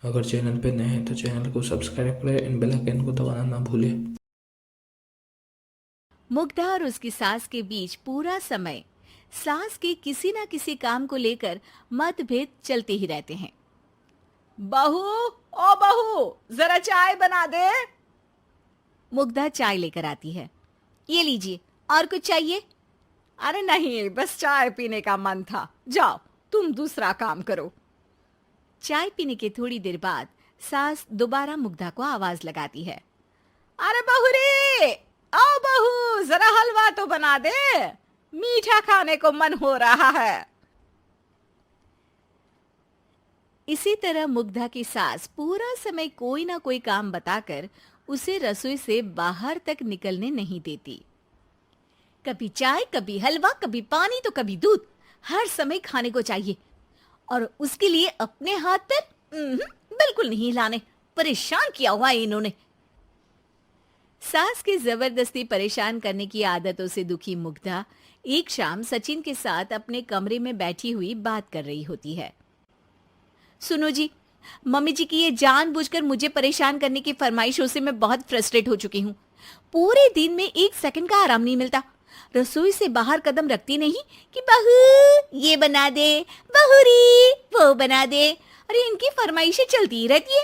अगर चैनल पे नए हैं तो चैनल को सब्सक्राइब करें एंड बेल आइकन को दबाना ना भूलें। मुग्धा और उसकी सास के बीच पूरा समय सास के किसी न किसी काम को लेकर मतभेद चलते ही रहते हैं। बहू, ओ बहू, जरा चाय बना दे। मुग्धा चाय लेकर आती है। ये लीजिए, और कुछ चाहिए? अरे नहीं, बस चाय पीने का मन था। जाओ, तुम दूसरा काम करो। चाय पीने के थोड़ी देर बाद सास दोबारा मुग्धा को आवाज लगाती है। अरे बहू रे, आओ बहू, जरा हलवा तो बना दे, मीठा खाने को मन हो रहा है। इसी तरह मुग्धा की सास पूरा समय कोई ना कोई काम बताकर उसे रसोई से बाहर तक निकलने नहीं देती। कभी चाय, कभी हलवा, कभी पानी तो कभी दूध, हर समय खाने को चाहिए। और उसके लिए अपने हाथ पैर बिल्कुल नहीं हिलाने। परेशान किया हुआ है इन्होंने। सास की जबरदस्ती परेशान करने की आदतों से दुखी मुग्धा एक शाम सचिन के साथ अपने कमरे में बैठी हुई बात कर रही होती है। सुनो जी, मम्मी जी की ये जानबूझकर मुझे परेशान करने की फरमाइशों से मैं बहुत फ्रस्ट्रेट हो चुकी हूँ। पूरे दिन में एक सेकंड का आराम नहीं मिलता। रसोई से बाहर कदम रखती नहीं कि बहू ये बना दे, बहुरी वो बना दे। अरे इनकी फरमाइशें चलती ही रहती है।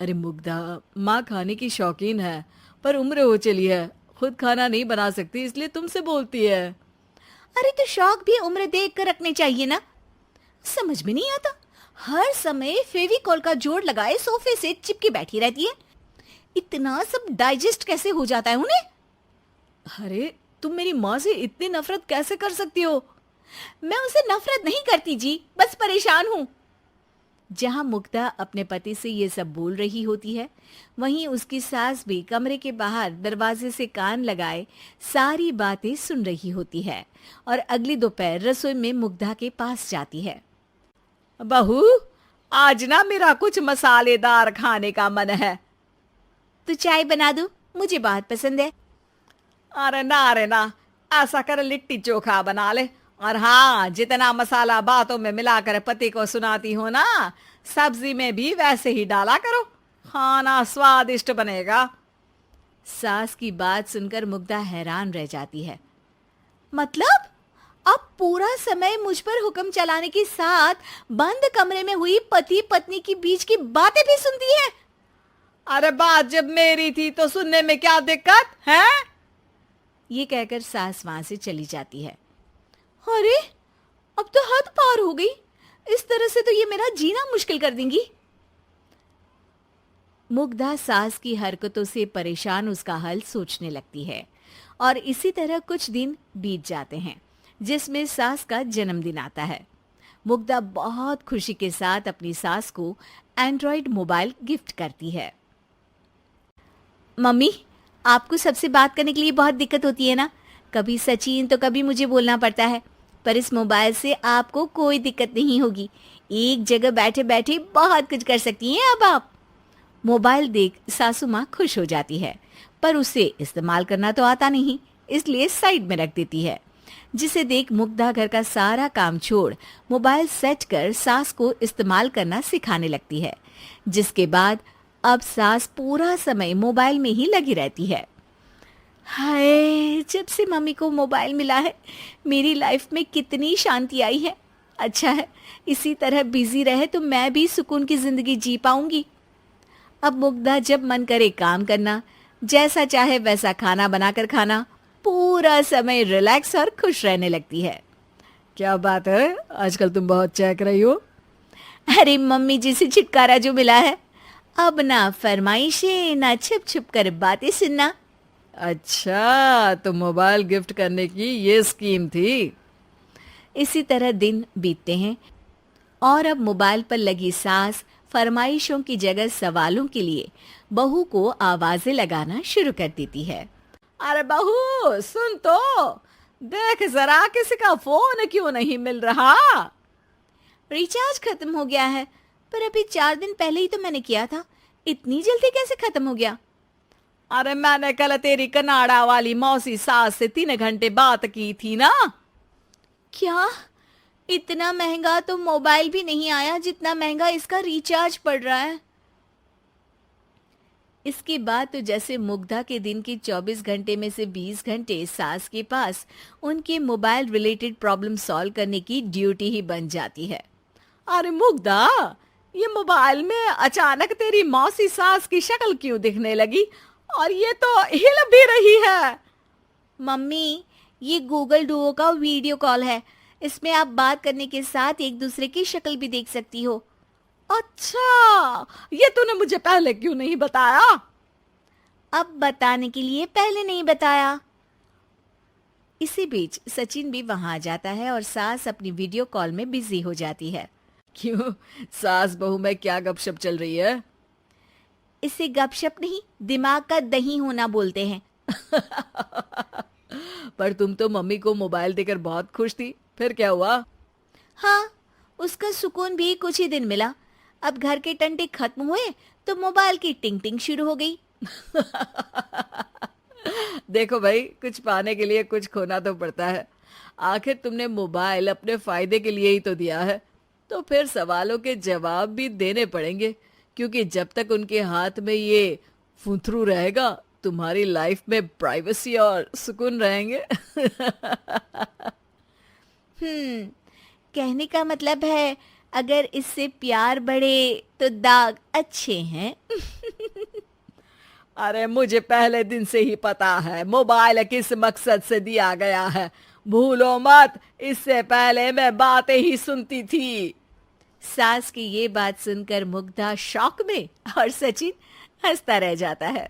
अरे मुग्धा, माँ खाने की शौकीन है, पर उम्र हो चली है, खुद खाना नहीं बना सकती, इसलिए तुमसे बोलती है। अरे तो शौक भी उम्र देख कर रखने चाहिए ना। समझ में नहीं आता, हर समय फेविकॉल का जोड़ लगाए सोफे से चिपकी बैठी रहती है। इतना सब डाइजेस्ट कैसे हो जाता है उन्हें? अरे तुम मेरी माँ से इतनी नफरत कैसे कर सकती हो? मैं उनसे नफरत नहीं करती जी, बस परेशान हूँ। जहां मुग्धा अपने पति से ये सब बोल रही होती है, वहीं उसकी सास भी कमरे के बाहर दरवाजे से कान लगाए सारी बातें सुन रही होती है और अगली दोपहर रसोई में मुग्धा के पास जाती है। बहू, आज ना मेरा कुछ मसालेदार खाने का मन है। तो चाय बना दूं? मुझे बहुत पसंद है। अरे ना, ऐसा कर लिट्टी चोखा बना ले। और हाँ, जितना मसाला बातों में मिलाकर पति को सुनाती हो ना, सब्जी में भी वैसे ही डाला करो, खाना स्वादिष्ट बनेगा। सास की बात सुनकर मुग्धा हैरान रह जाती है। मतलब अब पूरा समय मुझ पर हुक्म चलाने के साथ बंद कमरे में हुई पति पत्नी की बीच की बातें भी सुनती है? अरे बात जब मेरी थी तो सुनने में क्या दिक्कत है? ये कहकर सास वहां से चली जाती है। अरे अब तो हद पार हो गई, इस तरह से तो ये मेरा जीना मुश्किल कर देंगी। मुग्धा सास की हरकतों से परेशान उसका हल सोचने लगती है और इसी तरह कुछ दिन बीत जाते हैं, जिसमें सास का जन्मदिन आता है। मुग्धा बहुत खुशी के साथ अपनी सास को एंड्रॉयड मोबाइल गिफ्ट करती है। मम्मी, आपको सबसे बात करने के लिए बहुत दिक्कत होती है ना? कभी सचिन तो कभी मुझे बोलना पड़ता है, पर इस मोबाइल से आपको कोई दिक्कत नहीं होगी। एक जगह बैठे बैठे बहुत कुछ कर सकती हैं अब आप। मोबाइल देख सासू माँ खुश हो जाती है, पर उसे इस्तेमाल करना तो आता नहीं, इसलिए साइड में रख देती है। जिसे देख मुग्धा घर का सारा काम छोड़ मोबाइल सेट कर सास को इस्तेमाल करना सिखाने लगती है, जिसके बाद अब सास पूरा समय मोबाइल में ही लगी रहती है। हाय, जब से मम्मी को मोबाइल मिला है मेरी लाइफ में कितनी शांति आई है। अच्छा है, इसी तरह बिजी रहे तो मैं भी सुकून की जिंदगी जी पाऊंगी। अब मुग्धा जब मन करे काम करना, जैसा चाहे वैसा खाना बनाकर खाना, पूरा समय रिलैक्स और खुश रहने लगती है। क्या बात है, आजकल तुम बहुत चहक रही हो। अरे मम्मी जी से छुटकारा जो मिला है, अब ना फरमाइशें ना छुप छुप कर बातें सुनना। अच्छा, तो मोबाइल गिफ्ट करने की ये स्कीम थी। इसी तरह दिन बीतते हैं और अब मोबाइल पर लगी सास फरमाइशों की जगह सवालों के लिए बहू को आवाजें लगाना शुरू कर देती है। अरे बहू सुन तो, देख जरा किसी का फोन क्यों नहीं मिल रहा? रिचार्ज खत्म हो गया है, पर अभी 4 दिन पहले ही तो मैंने किया था, इतनी जल्दी कैसे खत्म हो गया? अरे मैंने कल तेरी कनाडा वाली मौसी सास से 3 घंटे बात की थी ना। क्या इतना महंगा तो मोबाइल भी नहीं आया जितना महंगा इसका रिचार्ज पड़ रहा है। इसके बाद तो जैसे मुग्धा के दिन के 24 घंटे में से 20 घंटे सास के पास उनके मोबाइल रिलेटेड प्रॉब्लम सॉल्व करने की ड्यूटी ही बन जाती है। अरे मुग्धा, ये मोबाइल में अचानक तेरी मौसी सास की शक्ल क्यों दिखने लगी और ये तो हिल भी रही है। मम्मी, ये गूगल डुओ का वीडियो कॉल है, इसमें आप बात करने के साथ एक दूसरे की शक्ल भी देख सकती हो। अच्छा, ये तूने मुझे पहले क्यों नहीं बताया? अब बताने के लिए पहले नहीं बताया। इसी बीच सचिन भी वहां आ जाता है और सास अपनी वीडियो कॉल में बिजी हो जाती है। क्यों, सास बहू में क्या गपशप चल रही है? इसे गपशप नहीं, दिमाग का दही होना बोलते हैं। पर तुम तो मम्मी को मोबाइल देकर बहुत खुश थी, फिर क्या हुआ? हाँ, उसका सुकून भी कुछ ही दिन मिला। अब घर के टंटे खत्म हुए तो मोबाइल की टिंग टिंग शुरू हो गई। देखो भाई, कुछ पाने के लिए कुछ खोना तो पड़ता है। आखिर तुमने मोबाइल अपने फायदे के लिए ही तो दिया है, तो फिर सवालों के जवाब भी देने पड़ेंगे, क्योंकि जब तक उनके हाथ में ये फुंथरू रहेगा तुम्हारी लाइफ में प्राइवेसी और सुकून रहेंगे। कहने का मतलब है अगर इससे प्यार बढ़े तो दाग अच्छे हैं। अरे मुझे पहले दिन से ही पता है मोबाइल किस मकसद से दिया गया है, भूलो मत, इससे पहले मैं बातें ही सुनती थी। सास की ये बात सुनकर मुग्धा शॉक में और सचिन हंसता रह जाता है।